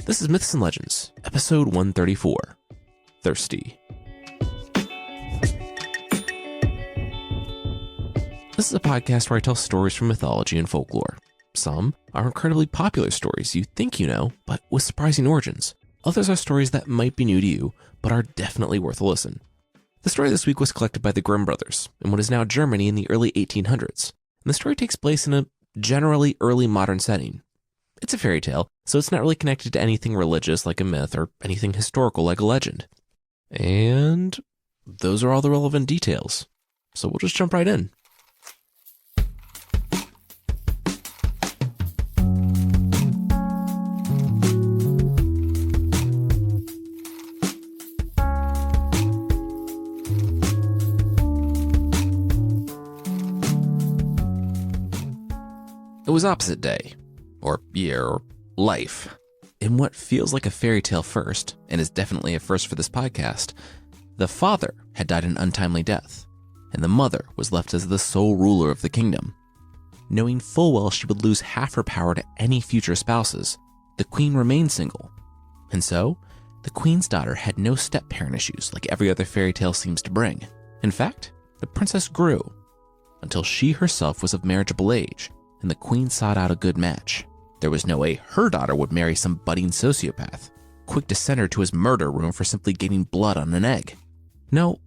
This is Myths and Legends, episode 134, Thirsty. This is a podcast where I tell stories from mythology and folklore. Some are incredibly popular stories you think you know, but with surprising origins. Others are stories that might be new to you, but are definitely worth a listen. The story this week was collected by the Grimm brothers in what is now Germany in the early 1800s, and the story takes place in a generally early modern setting. It's a fairy tale, so it's not really connected to anything religious like a myth or anything historical like a legend. And those are all the relevant details. So we'll just jump right in. It was opposite day, or year, or life. In what feels like a fairy tale first, and is definitely a first for this podcast, the father had died an untimely death, and the mother was left as the sole ruler of the kingdom. Knowing full well she would lose half her power to any future spouses, the queen remained single. And so, the queen's daughter had no step-parent issues like every other fairy tale seems to bring. In fact, the princess grew, until she herself was of marriageable age, and the queen sought out a good match. There was no way her daughter would marry some budding sociopath, quick to send her to his murder room for simply getting blood on an egg. No,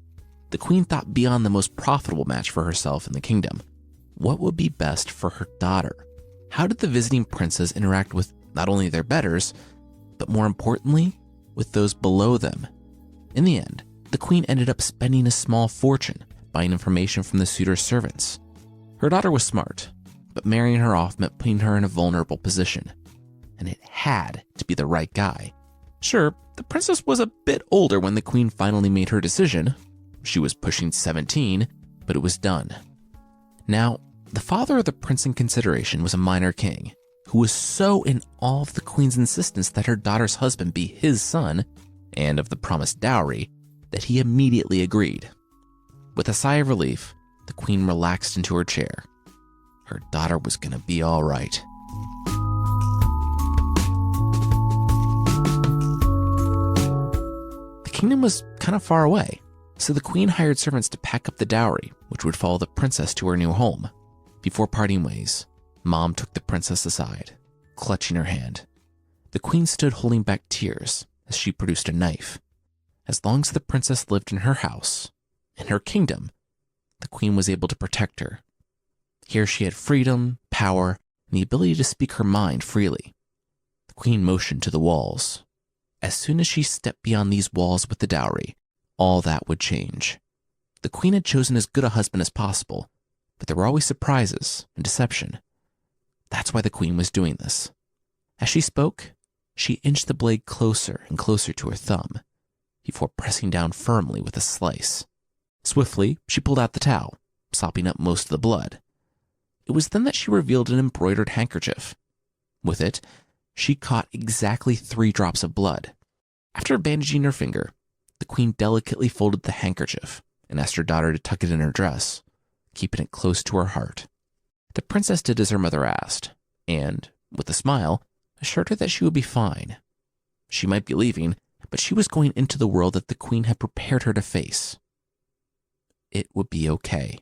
the queen thought beyond the most profitable match for herself in the kingdom. What would be best for her daughter? How did the visiting princes interact with not only their betters, but more importantly, with those below them? In the end, the queen ended up spending a small fortune buying information from the suitor's servants. Her daughter was smart, but marrying her off meant putting her in a vulnerable position, and it had to be the right guy. Sure, the princess was a bit older when the queen finally made her decision. She was pushing 17, but it was done. Now, the father of the prince in consideration was a minor king, who was so in awe of the queen's insistence that her daughter's husband be his son, and of the promised dowry, that he immediately agreed. With a sigh of relief, the queen relaxed into her chair. Her daughter was gonna be all right. The kingdom was kind of far away, so the queen hired servants to pack up the dowry, which would follow the princess to her new home. Before parting ways, Mom took the princess aside, clutching her hand. The queen stood holding back tears as she produced a knife. As long as the princess lived in her house, in her kingdom, the queen was able to protect her. Here she had freedom, power, and the ability to speak her mind freely. The queen motioned to the walls. As soon as she stepped beyond these walls with the dowry, all that would change. The queen had chosen as good a husband as possible, but there were always surprises and deception. That's why the queen was doing this. As she spoke, she inched the blade closer and closer to her thumb, before pressing down firmly with a slice. Swiftly, she pulled out the towel, sopping up most of the blood. It was then that she revealed an embroidered handkerchief. With it, she caught exactly 3 drops of blood. After bandaging her finger, the queen delicately folded the handkerchief and asked her daughter to tuck it in her dress, keeping it close to her heart. The princess did as her mother asked, and, with a smile, assured her that she would be fine. She might be leaving, but she was going into the world that the queen had prepared her to face. It would be okay.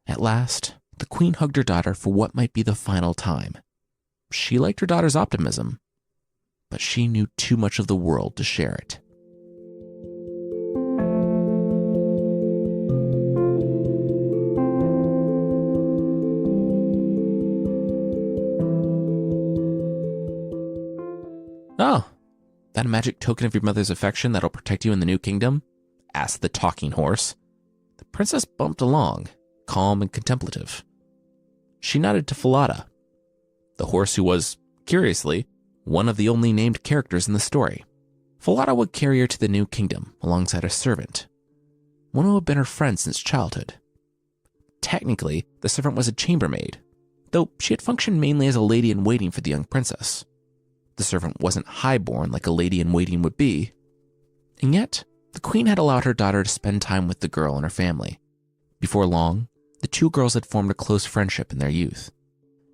At last, the queen hugged her daughter for what might be the final time. She liked her daughter's optimism, but she knew too much of the world to share it. "Oh, that a magic token of your mother's affection that'll protect you in the new kingdom?" asked the talking horse. The princess bumped along, calm and contemplative. She nodded to Falada, the horse who was, curiously, one of the only named characters in the story. Falada would carry her to the new kingdom alongside a servant, one who had been her friend since childhood. Technically, the servant was a chambermaid, though she had functioned mainly as a lady-in-waiting for the young princess. The servant wasn't highborn like a lady-in-waiting would be, and yet the queen had allowed her daughter to spend time with the girl and her family. Before long, the two girls had formed a close friendship in their youth.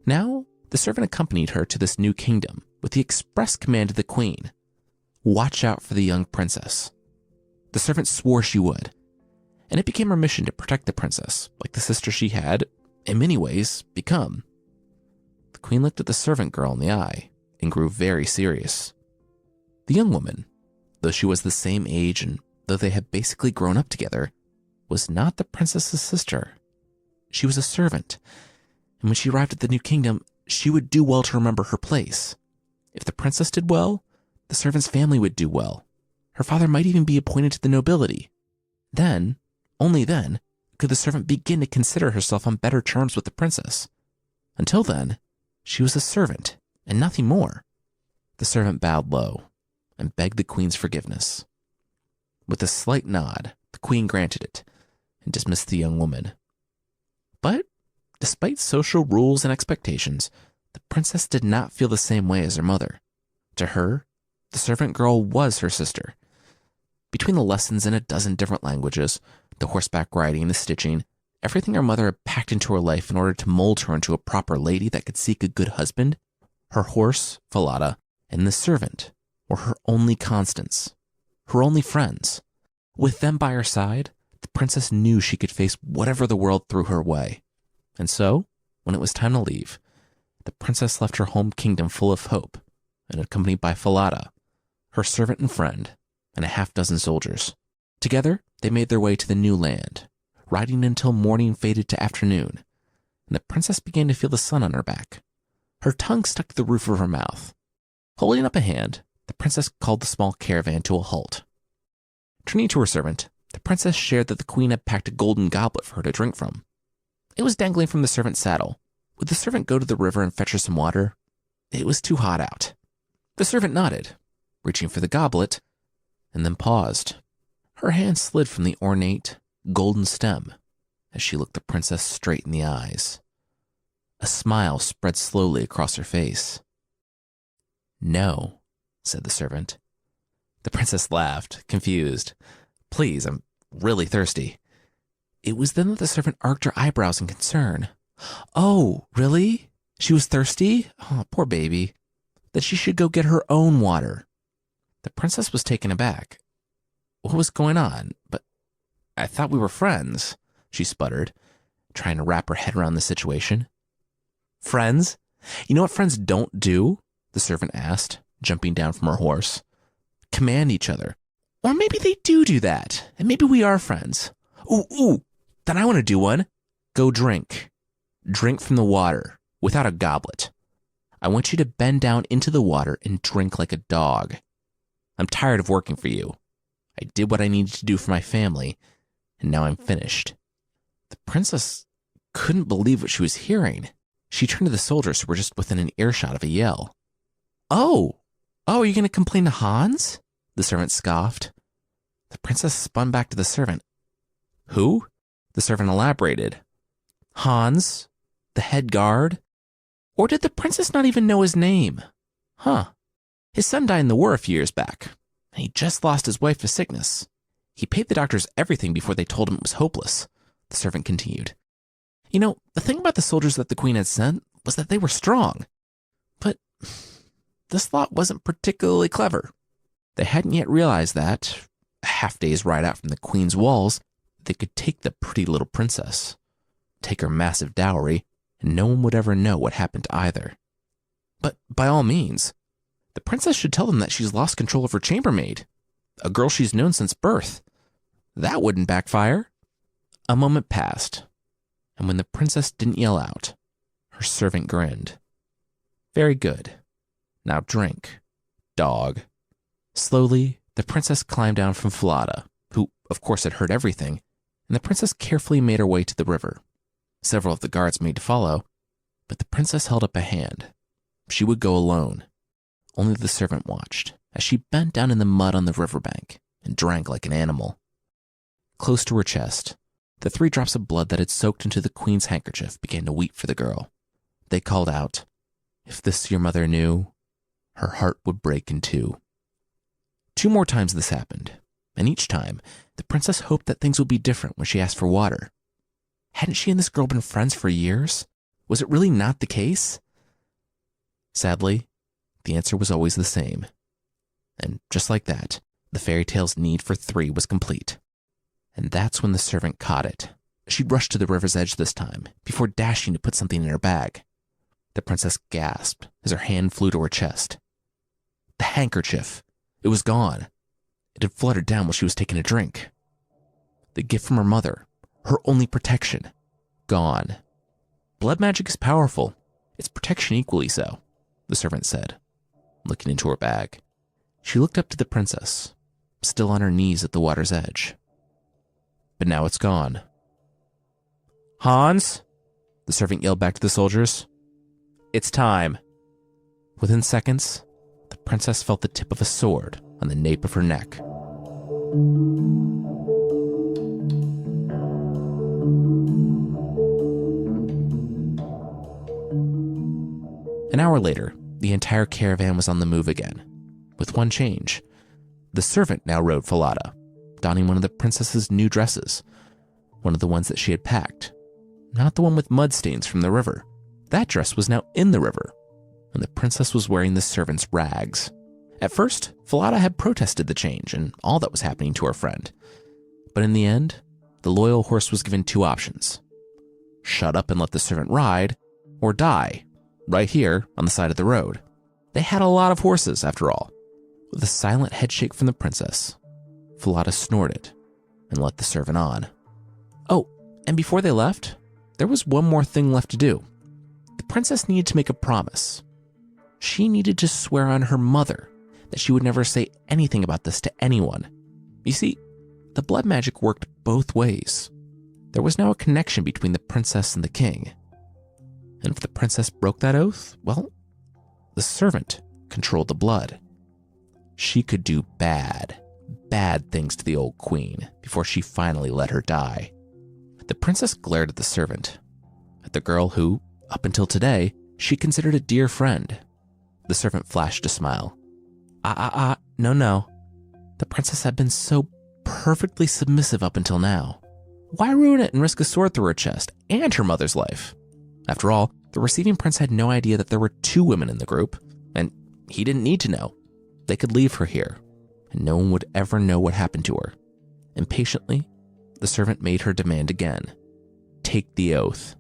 Now, the servant accompanied her to this new kingdom with the express command of the queen, watch out for the young princess. The servant swore she would, and it became her mission to protect the princess, like the sister she had, in many ways, become. The queen looked at the servant girl in the eye and grew very serious. The young woman, though she was the same age and though they had basically grown up together, was not the princess's sister. She was a servant, and when she arrived at the new kingdom, she would do well to remember her place. If the princess did well, the servant's family would do well. Her father might even be appointed to the nobility. Then, only then, could the servant begin to consider herself on better terms with the princess. Until then, she was a servant, and nothing more. The servant bowed low and begged the queen's forgiveness. With a slight nod, the queen granted it and dismissed the young woman. But, despite social rules and expectations, the princess did not feel the same way as her mother. To her, the servant girl was her sister. Between the lessons in a dozen different languages, the horseback riding, the stitching, everything her mother had packed into her life in order to mold her into a proper lady that could seek a good husband, her horse, Falada, and the servant were her only constants, her only friends. With them by her side, the princess knew she could face whatever the world threw her way. And so, when it was time to leave, the princess left her home kingdom full of hope and accompanied by Falada, her servant and friend, and a half-dozen soldiers. Together, they made their way to the new land, riding until morning faded to afternoon, and the princess began to feel the sun on her back. Her tongue stuck to the roof of her mouth. Holding up a hand, the princess called the small caravan to a halt. Turning to her servant, the princess shared that the queen had packed a golden goblet for her to drink from. It was dangling from the servant's saddle. Would the servant go to the river and fetch her some water? It was too hot out. The servant nodded, reaching for the goblet, and then paused. Her hand slid from the ornate, golden stem as she looked the princess straight in the eyes. A smile spread slowly across her face. "No," said the servant. The princess laughed, confused. "Please, I'm really thirsty." It was then that the servant arched her eyebrows in concern. "Oh, really? She was thirsty? Oh, poor baby. That she should go get her own water." The princess was taken aback. What was going on? "But I thought we were friends," she sputtered, trying to wrap her head around the situation. "Friends? You know what friends don't do?" the servant asked, jumping down from her horse. "Command each other. Or maybe they do that, and maybe we are friends. Ooh, then I want to do one. Go drink. Drink from the water, without a goblet. I want you to bend down into the water and drink like a dog. I'm tired of working for you. I did what I needed to do for my family, and now I'm finished." The princess couldn't believe what she was hearing. She turned to the soldiers who were just within an earshot of a yell. Oh, are you going to complain to Hans?" the servant scoffed. The princess spun back to the servant. "Who?" the servant elaborated. "Hans, the head guard. Or did the princess not even know his name? Huh. His son died in the war a few years back, and he just lost his wife to sickness. He paid the doctors everything before they told him it was hopeless," the servant continued. "You know, the thing about the soldiers that the queen had sent was that they were strong. But this lot wasn't particularly clever. They hadn't yet realized that, a half-day's ride out from the queen's walls, they could take the pretty little princess, take her massive dowry, and no one would ever know what happened to either. But by all means, the princess should tell them that she's lost control of her chambermaid, a girl she's known since birth. That wouldn't backfire." A moment passed, and when the princess didn't yell out, her servant grinned. "Very good. Now drink, dog." Slowly, the princess climbed down from Falada, who, of course, had heard everything, and the princess carefully made her way to the river. Several of the guards made to follow, but the princess held up a hand. She would go alone. Only the servant watched as she bent down in the mud on the riverbank and drank like an animal. Close to her chest, the 3 drops of blood that had soaked into the queen's handkerchief began to weep for the girl. They called out, "If this your mother knew, her heart would break in 2. 2 more times this happened, and each time, the princess hoped that things would be different when she asked for water. Hadn't she and this girl been friends for years? Was it really not the case? Sadly, the answer was always the same. And just like that, the fairy tale's need for 3 was complete. And that's when the servant caught it. She'd rushed to the river's edge this time, before dashing to put something in her bag. The princess gasped as her hand flew to her chest. The handkerchief. It was gone. It had fluttered down while she was taking a drink. The gift from her mother, her only protection, gone. Blood magic is powerful. Its protection equally so, the servant said, looking into her bag. She looked up to the princess, still on her knees at the water's edge. But now it's gone. Hans, the servant yelled back to the soldiers. It's time. Within seconds, the princess felt the tip of a sword on the nape of her neck. An hour later, the entire caravan was on the move again, with one change. The servant now rode Falada, donning one of the princess's new dresses, one of the ones that she had packed, not the one with mud stains from the river. That dress was now in the river, and the princess was wearing the servant's rags. At first, Falada had protested the change and all that was happening to her friend. But in the end, the loyal horse was given 2 options. Shut up and let the servant ride, or die, right here on the side of the road. They had a lot of horses, after all. With a silent headshake from the princess, Falada snorted and let the servant on. Oh, and before they left, there was one more thing left to do. The princess needed to make a promise. She needed to swear on her mother that she would never say anything about this to anyone. You see, the blood magic worked both ways. There was now a connection between the princess and the king. And if the princess broke that oath, well, the servant controlled the blood. She could do bad things to the old queen before she finally let her die. The princess glared at the servant, at the girl who, up until today, she considered a dear friend. The servant flashed a smile. No. The princess had been so perfectly submissive up until now. Why ruin it and risk a sword through her chest and her mother's life? After all, the receiving prince had no idea that there were 2 women in the group, and he didn't need to know. They could leave her here, and no one would ever know what happened to her. Impatiently, the servant made her demand again. Take the oath.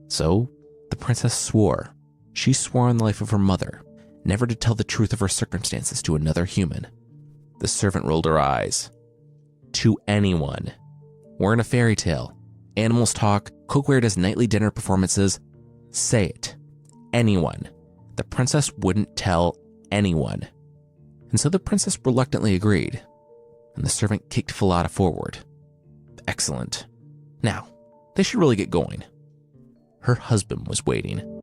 So, the princess swore. She swore on the life of her mother, never to tell the truth of her circumstances to another human. The servant rolled her eyes. To anyone. We're in a fairy tale. Animals talk, cookware does nightly dinner performances. Say it. Anyone. The princess wouldn't tell anyone. And so the princess reluctantly agreed, and the servant kicked Falada forward. Excellent. Now, they should really get going. Her husband was waiting.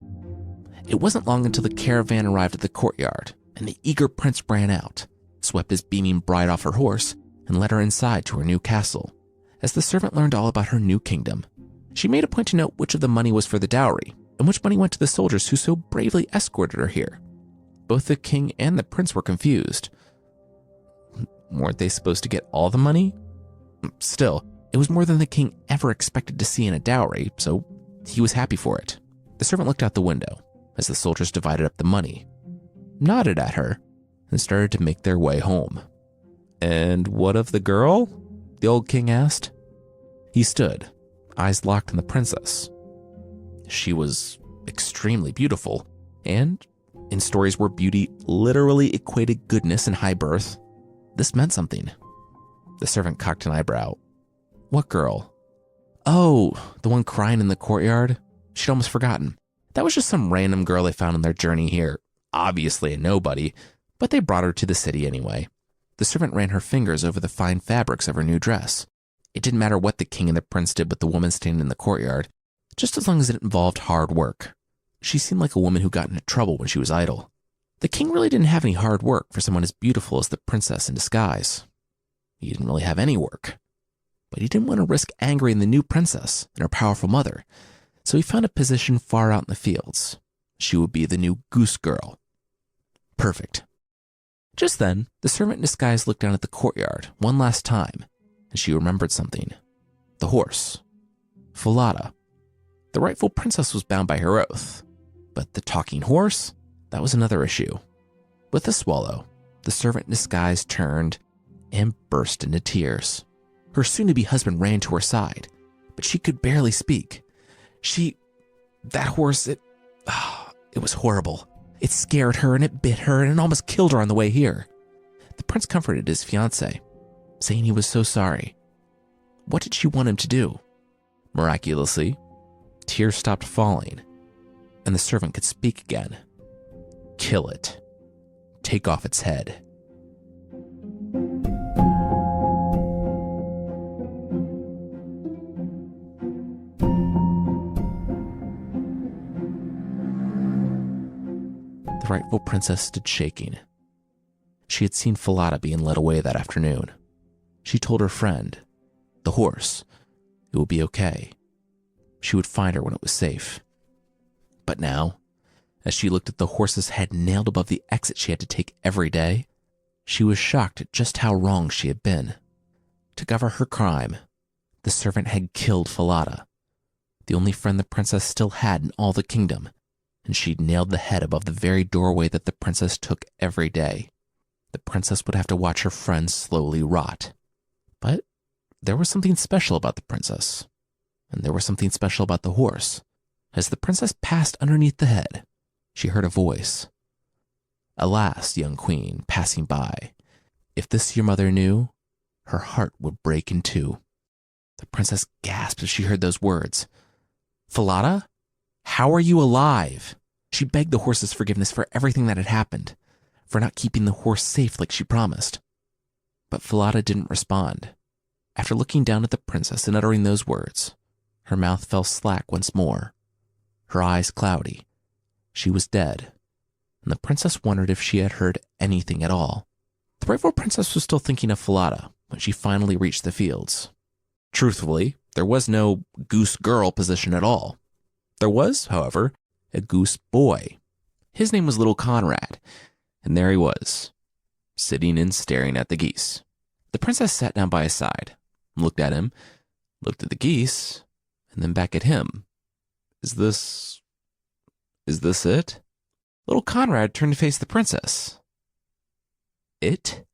It wasn't long until the caravan arrived at the courtyard, and the eager prince ran out, swept his beaming bride off her horse, and led her inside to her new castle. As the servant learned all about her new kingdom, she made a point to note which of the money was for the dowry, and which money went to the soldiers who so bravely escorted her here. Both the king and the prince were confused. Weren't they supposed to get all the money? Still, it was more than the king ever expected to see in a dowry, so he was happy for it. The servant looked out the window as the soldiers divided up the money, nodded at her, and started to make their way home. And what of the girl? The old king asked. He stood, eyes locked on the princess. She was extremely beautiful, and in stories where beauty literally equated goodness and high birth, this meant something. The servant cocked an eyebrow. What girl? Oh, the one crying in the courtyard? She'd almost forgotten. That was just some random girl they found on their journey here. Obviously a nobody, but they brought her to the city anyway. The servant ran her fingers over the fine fabrics of her new dress. It didn't matter what the king and the prince did with the woman standing in the courtyard, just as long as it involved hard work. She seemed like a woman who got into trouble when she was idle. The king really didn't have any hard work for someone as beautiful as the princess in disguise. He didn't really have any work. But he didn't want to risk angering the new princess and her powerful mother, so he found a position far out in the fields. She would be the new goose girl. Perfect. Just then, the servant in disguise looked down at the courtyard one last time, and she remembered something. The horse. Falada. The rightful princess was bound by her oath. But the talking horse? That was another issue. With a swallow, the servant in disguise turned and burst into tears. Her soon-to-be husband ran to her side, but she could barely speak. That horse, it was horrible. It scared her and it bit her and it almost killed her on the way here. The prince comforted his fiancée, saying he was so sorry. What did she want him to do? Miraculously, tears stopped falling, and the servant could speak again. Kill it. Take off its head. The rightful princess stood shaking. She had seen Falada being led away that afternoon. She told her friend, the horse, it would be okay. She would find her when it was safe. But now, as she looked at the horse's head nailed above the exit she had to take every day, she was shocked at just how wrong she had been. To cover her crime, the servant had killed Falada, the only friend the princess still had in all the kingdom, and she'd nailed the head above the very doorway that the princess took every day. The princess would have to watch her friend slowly rot. But there was something special about the princess, and there was something special about the horse. As the princess passed underneath the head, she heard a voice. Alas, young queen, passing by, if this your mother knew, her heart would break in two. The princess gasped as she heard those words. Falada? How are you alive? She begged the horse's forgiveness for everything that had happened, for not keeping the horse safe like she promised. But Falada didn't respond. After looking down at the princess and uttering those words, her mouth fell slack once more, her eyes cloudy. She was dead, and the princess wondered if she had heard anything at all. The rightful princess was still thinking of Falada when she finally reached the fields. Truthfully, there was no goose girl position at all. There was, however, a goose boy. His name was Little Conrad, and there he was, sitting and staring at the geese. The princess sat down by his side, looked at him, looked at the geese, and then back at him. Is this it? Little Conrad turned to face the princess. It?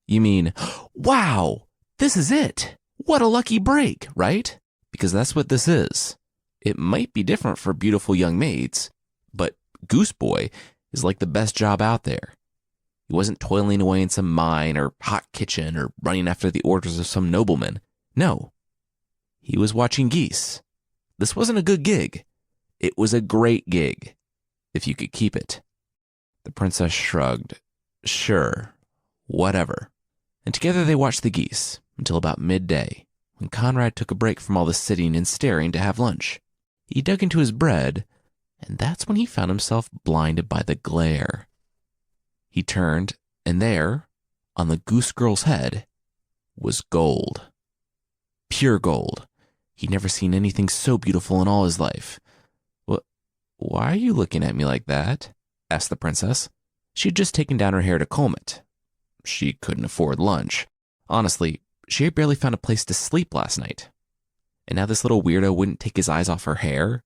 You mean, wow, this is it. What a lucky break, right? Because that's what this is. It might be different for beautiful young maids, but Goose Boy is like the best job out there. He wasn't toiling away in some mine or hot kitchen or running after the orders of some nobleman. No, he was watching geese. This wasn't a good gig. It was a great gig, if you could keep it. The princess shrugged. Sure, whatever. And together they watched the geese until about midday, when Conrad took a break from all the sitting and staring to have lunch. He dug into his bread, and that's when he found himself blinded by the glare. He turned, and there, on the goose girl's head, was gold. Pure gold. He'd never seen anything so beautiful in all his life. Why are you looking at me like that? Asked the princess. She had just taken down her hair to comb it. She couldn't afford lunch. Honestly, she had barely found a place to sleep last night. And now this little weirdo wouldn't take his eyes off her hair.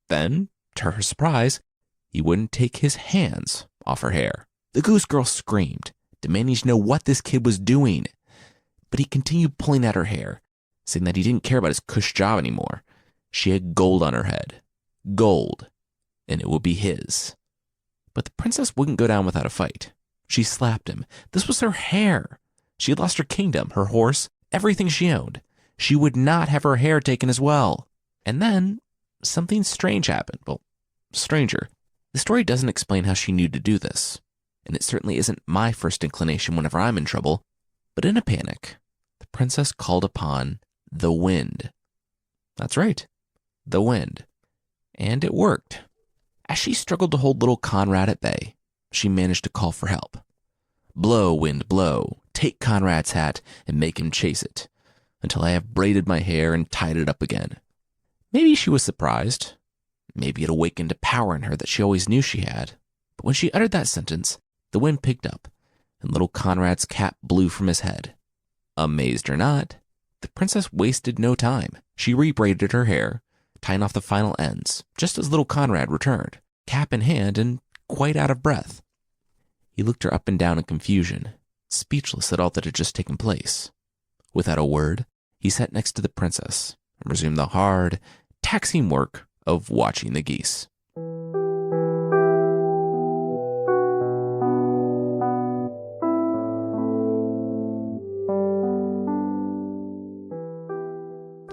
Then, to her surprise, he wouldn't take his hands off her hair. The goose girl screamed, demanding to know what this kid was doing. But he continued pulling at her hair, saying that he didn't care about his cush job anymore. She had gold on her head. Gold. And it would be his. But the princess wouldn't go down without a fight. She slapped him. This was her hair. She had lost her kingdom, her horse, everything she owned. She would not have her hair taken as well. And then something strange happened. Well, stranger. The story doesn't explain how she knew to do this. And it certainly isn't my first inclination whenever I'm in trouble. But in a panic, the princess called upon the wind. That's right, the wind. And it worked. As she struggled to hold little Conrad at bay, she managed to call for help. Blow, wind, blow. Take Conrad's hat and make him chase it, until I have braided my hair and tied it up again. Maybe she was surprised. Maybe it awakened a power in her that she always knew she had. But when she uttered that sentence, the wind picked up, and little Conrad's cap blew from his head. Amazed or not, the princess wasted no time. She rebraided her hair, tying off the final ends, just as little Conrad returned, cap in hand and quite out of breath. He looked her up and down in confusion, speechless at all that had just taken place. Without a word, he sat next to the princess and resumed the hard, taxing work of watching the geese.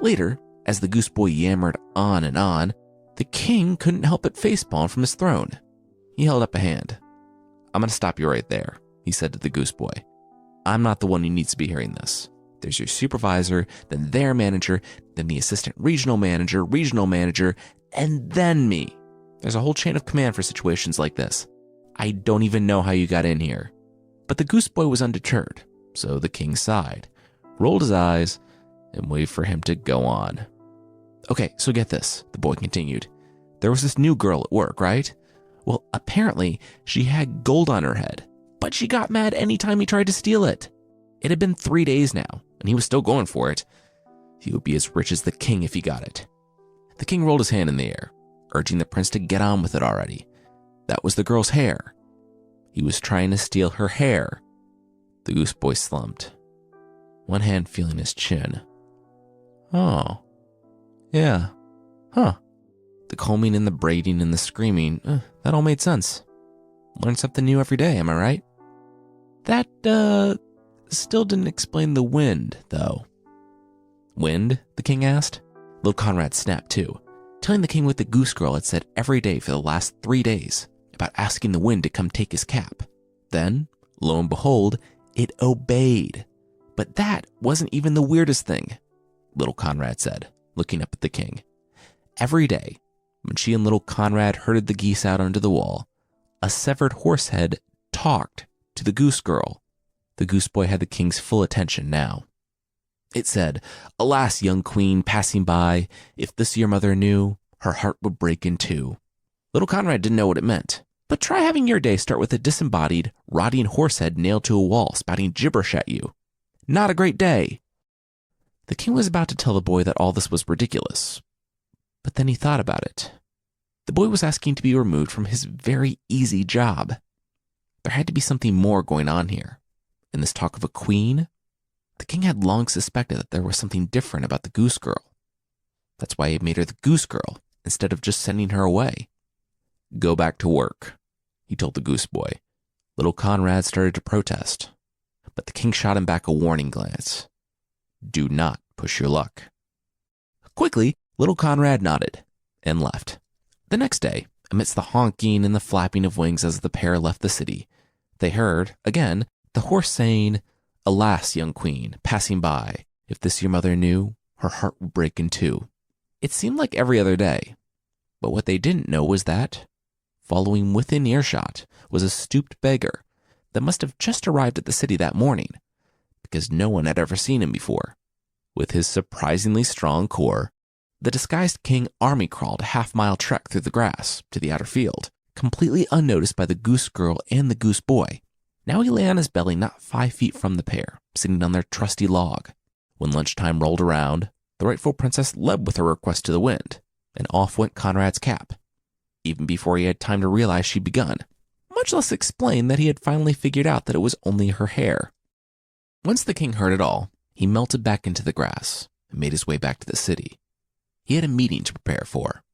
Later, as the goose boy yammered on and on, the king couldn't help but facepalm from his throne. He held up a hand. "I'm going to stop you right there," he said to the goose boy. "I'm not the one who needs to be hearing this. There's your supervisor, then their manager, then the assistant regional manager, and then me. There's a whole chain of command for situations like this. I don't even know how you got in here." But the goose boy was undeterred, so the king sighed, rolled his eyes, and waited for him to go on. "Okay, so get this," the boy continued. "There was this new girl at work, right? Well, apparently she had gold on her head, but she got mad anytime he tried to steal it. It had been 3 days now, and he was still going for it. He would be as rich as the king if he got it." The king rolled his hand in the air, urging the prince to get on with it already. That was the girl's hair. He was trying to steal her hair. The goose boy slumped, one hand feeling his chin. "Oh, yeah, huh." The combing and the braiding and the screaming, that all made sense. Learn something new every day, am I right? That, still didn't explain the wind, though. "Wind?" the king asked. Little Conrad snapped too, telling the king what the goose girl had said every day for the last 3 days about asking the wind to come take his cap. Then, lo and behold, it obeyed. But that wasn't even the weirdest thing, Little Conrad said, looking up at the king. Every day, when she and Little Conrad herded the geese out onto the wall, a severed horse head talked to the goose girl. The goose boy had the king's full attention now. It said, "Alas, young queen, passing by, if this your mother knew, her heart would break in two." Little Conrad didn't know what it meant, but try having your day start with a disembodied, rotting horse head nailed to a wall spouting gibberish at you. Not a great day. The king was about to tell the boy that all this was ridiculous, but then he thought about it. The boy was asking to be removed from his very easy job. There had to be something more going on here. In this talk of a queen, the king had long suspected that there was something different about the goose girl. That's why he made her the goose girl instead of just sending her away. "Go back to work," he told the goose boy. Little Conrad started to protest, but the king shot him back a warning glance. "Do not push your luck." Quickly, Little Conrad nodded and left. The next day, amidst the honking and the flapping of wings as the pair left the city, they heard, again, the horse saying, "Alas, young queen, passing by, if this your mother knew, her heart would break in two." It seemed like every other day, but what they didn't know was that, following within earshot, was a stooped beggar that must have just arrived at the city that morning, because no one had ever seen him before. With his surprisingly strong core, the disguised king army crawled a half-mile trek through the grass to the outer field, completely unnoticed by the goose girl and the goose boy. Now he lay on his belly not 5 feet from the pair, sitting on their trusty log. When lunchtime rolled around, the rightful princess led with her request to the wind, and off went Conrad's cap, even before he had time to realize she'd begun, much less explain that he had finally figured out that it was only her hair. Once the king heard it all, he melted back into the grass and made his way back to the city. He had a meeting to prepare for.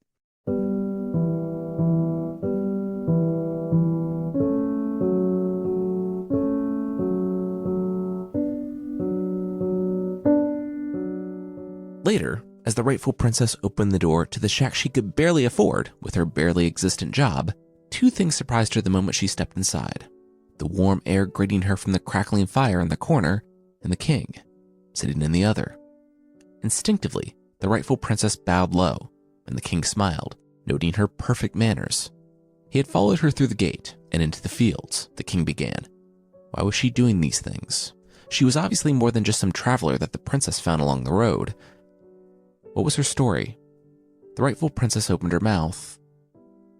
Later, as the rightful princess opened the door to the shack she could barely afford with her barely existent job, 2 things surprised her the moment she stepped inside. The warm air greeting her from the crackling fire in the corner, and the king, sitting in the other. Instinctively, the rightful princess bowed low, and the king smiled, noting her perfect manners. He had followed her through the gate and into the fields, the king began. Why was she doing these things? She was obviously more than just some traveler that the princess found along the road. What was her story? The rightful princess opened her mouth,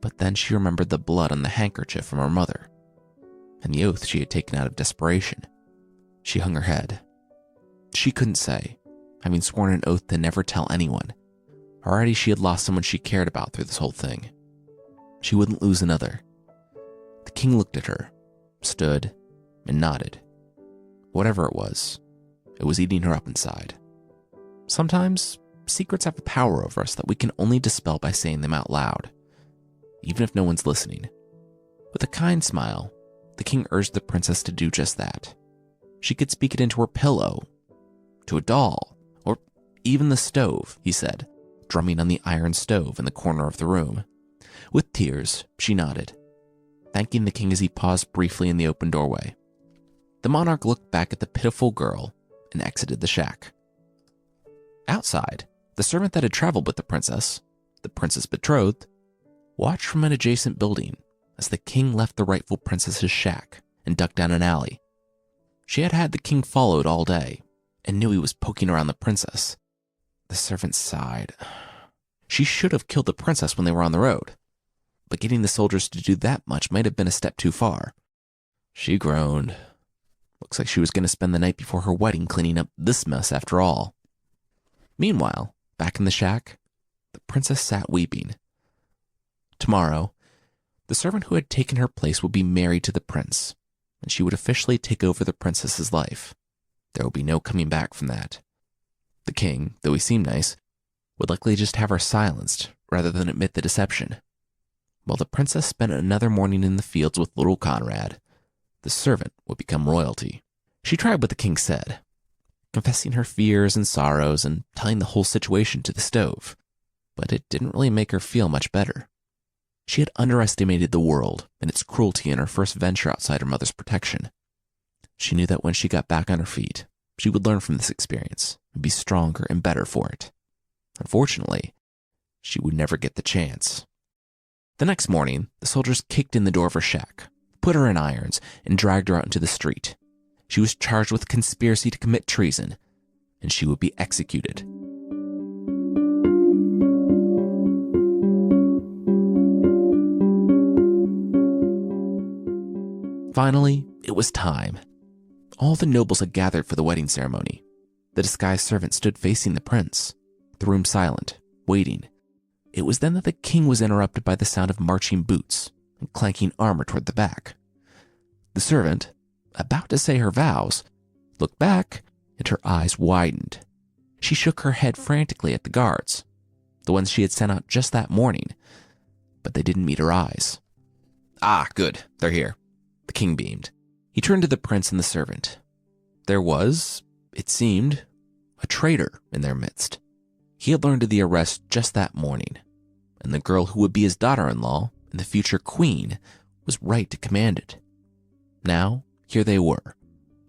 but then she remembered the blood on the handkerchief from her mother, and the oath she had taken out of desperation. She hung her head. She couldn't say, having sworn an oath to never tell anyone. Already she had lost someone she cared about through this whole thing. She wouldn't lose another. The king looked at her, stood, and nodded. Whatever it was eating her up inside. Sometimes secrets have a power over us that we can only dispel by saying them out loud, even if no one's listening. With a kind smile, the king urged the princess to do just that. She could speak it into her pillow, to a doll, or even the stove, he said, drumming on the iron stove in the corner of the room. With tears, she nodded, thanking the king as he paused briefly in the open doorway. The monarch looked back at the pitiful girl and exited the shack. Outside, the servant that had traveled with the princess betrothed, watched from an adjacent building as the king left the rightful princess's shack and ducked down an alley. She had had the king followed all day and knew he was poking around the princess. The servant sighed. She should have killed the princess when they were on the road, but getting the soldiers to do that much might have been a step too far. She groaned. Looks like she was going to spend the night before her wedding cleaning up this mess after all. Meanwhile, back in the shack, the princess sat weeping. Tomorrow, the servant who had taken her place would be married to the prince, and she would officially take over the princess's life. There would be no coming back from that. The king, though he seemed nice, would likely just have her silenced rather than admit the deception. While the princess spent another morning in the fields with little Conrad, the servant would become royalty. She tried what the king said, confessing her fears and sorrows and telling the whole situation to the stove, but it didn't really make her feel much better. She had underestimated the world and its cruelty in her first venture outside her mother's protection. She knew that when she got back on her feet, she would learn from this experience and be stronger and better for it. Unfortunately, she would never get the chance. The next morning, the soldiers kicked in the door of her shack, put her in irons, and dragged her out into the street. She was charged with conspiracy to commit treason, and she would be executed. Finally, it was time. All the nobles had gathered for the wedding ceremony. The disguised servant stood facing the prince, the room silent, waiting. It was then that the king was interrupted by the sound of marching boots and clanking armor toward the back. The servant, about to say her vows, looked back and her eyes widened. She shook her head frantically at the guards, the ones she had sent out just that morning, but they didn't meet her eyes. Ah, good, they're here. The king beamed. He turned to the prince and the servant. There was, it seemed, a traitor in their midst. He had learned of the arrest just that morning, and the girl who would be his daughter-in-law and the future queen was right to command it. Now, here they were,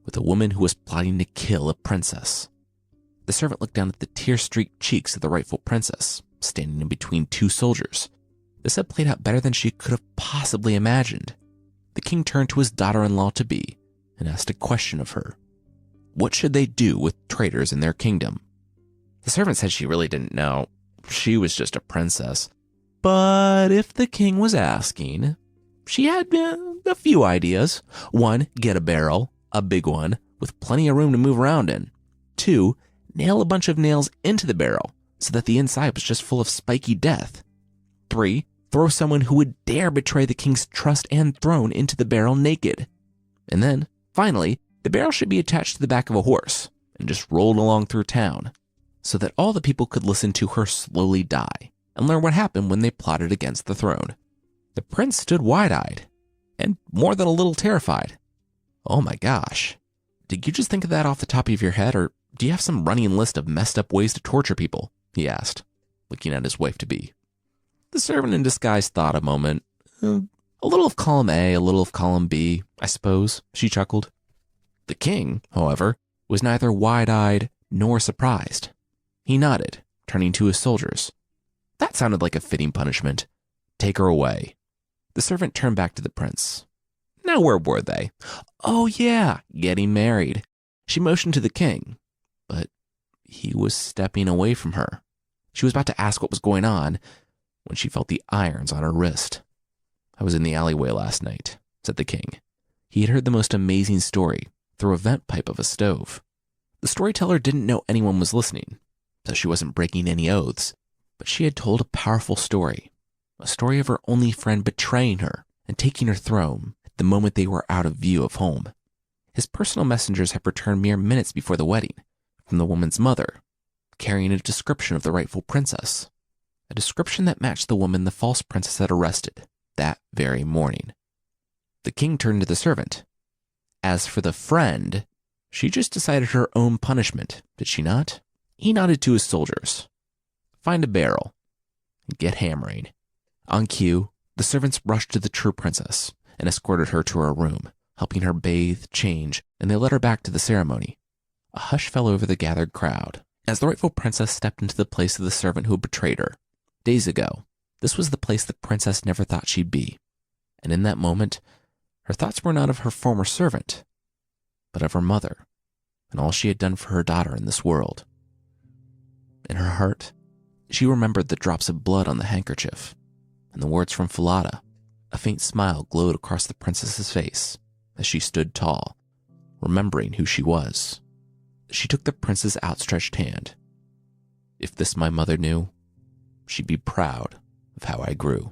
with a woman who was plotting to kill a princess. The servant looked down at the tear-streaked cheeks of the rightful princess, standing in between two soldiers. This had played out better than she could have possibly imagined. The king turned to his daughter-in-law-to-be and asked a question of her. What should they do with traitors in their kingdom? The servant said she really didn't know. She was just a princess. But if the king was asking, she had a few ideas. 1, get a barrel, a big one, with plenty of room to move around in. 2, nail a bunch of nails into the barrel so that the inside was just full of spiky death. 3, throw someone who would dare betray the king's trust and throne into the barrel naked. And then, finally, the barrel should be attached to the back of a horse and just rolled along through town so that all the people could listen to her slowly die and learn what happened when they plotted against the throne. The prince stood wide-eyed and more than a little terrified. Oh my gosh. Did you just think of that off the top of your head, or do you have some running list of messed up ways to torture people? He asked, looking at his wife-to-be. The servant in disguise thought a moment. A little of column A, a little of column B, I suppose, she chuckled. The king, however, was neither wide-eyed nor surprised. He nodded, turning to his soldiers. That sounded like a fitting punishment. Take her away. The servant turned back to the prince. Now where were they? Oh yeah, getting married. She motioned to the king, but he was stepping away from her. She was about to ask what was going on when she felt the irons on her wrist. I was in the alleyway last night, said the king. He had heard the most amazing story through a vent pipe of a stove. The storyteller didn't know anyone was listening, so she wasn't breaking any oaths, but she had told a powerful story, a story of her only friend betraying her and taking her throne, the moment they were out of view of home. His personal messengers had returned mere minutes before the wedding from the woman's mother, carrying a description of the rightful princess, a description that matched the woman the false princess had arrested that very morning. The king turned to the servant. As for the friend, she just decided her own punishment, did she not? He nodded to his soldiers. Find a barrel and get hammering. On cue, the servants rushed to the true princess and escorted her to her room, helping her bathe, change, and they led her back to the ceremony. A hush fell over the gathered crowd as the rightful princess stepped into the place of the servant who had betrayed her. Days ago, this was the place the princess never thought she'd be. And in that moment, her thoughts were not of her former servant, but of her mother and all she had done for her daughter in this world. In her heart, she remembered the drops of blood on the handkerchief and the words from Falada. A faint smile glowed across the princess's face as she stood tall, remembering who she was. She took the prince's outstretched hand. If this my mother knew, she'd be proud of how I grew.